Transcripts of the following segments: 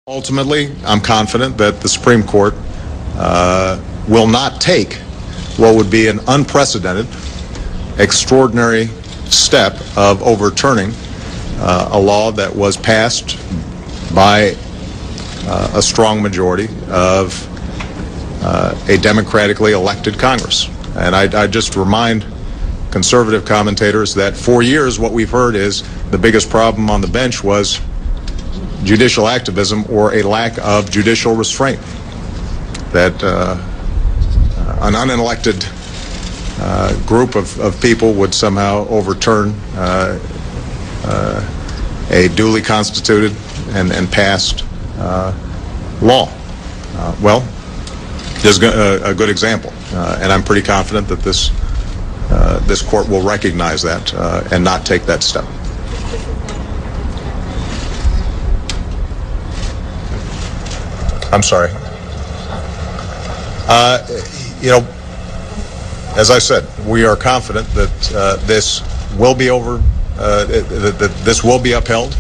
Ultimately, I'm confident that the Supreme Court will not take what would be an unprecedented, extraordinary step of overturning a law that was passed by a strong majority of a democratically elected Congress. And I just remind conservative commentators that for years what we've heard is the biggest problem on the bench was judicial activism or a lack of judicial restraint, that an unelected group of people would somehow overturn a duly constituted and passed law. Well, there's a good example, and I'm pretty confident that this court will recognize that and not take that step. I'm sorry. You know, as I said, we are confident that this will be that this will be upheld.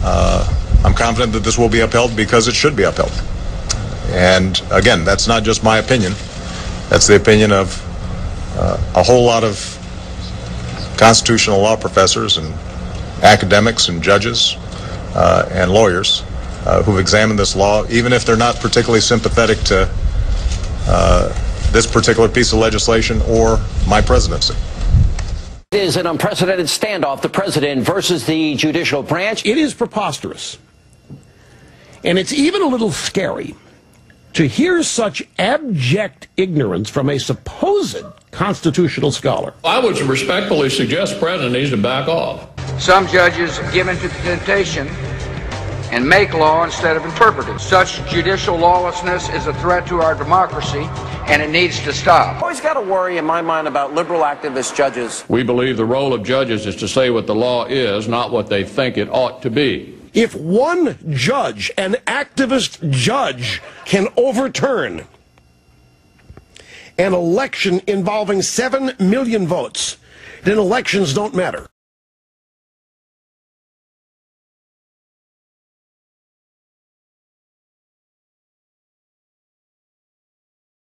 I'm confident that this will be upheld because it should be upheld. And again, that's not just my opinion. That's the opinion of a whole lot of constitutional law professors and academics and judges and lawyers who've examined this law, even if they're not particularly sympathetic to this particular piece of legislation or my presidency. It is an unprecedented standoff, the president versus the judicial branch. It is preposterous. And it's even a little scary to hear such abject ignorance from a supposed constitutional scholar. I would respectfully suggest the president needs to back off. Some judges give in to the temptation and make law instead of interpret it. Such judicial lawlessness is a threat to our democracy, and it needs to stop. Always got to worry in my mind about liberal activist judges. We believe the role of judges is to say what the law is, not what they think it ought to be. If one judge, an activist judge, can overturn an election involving 7 million votes, then elections don't matter.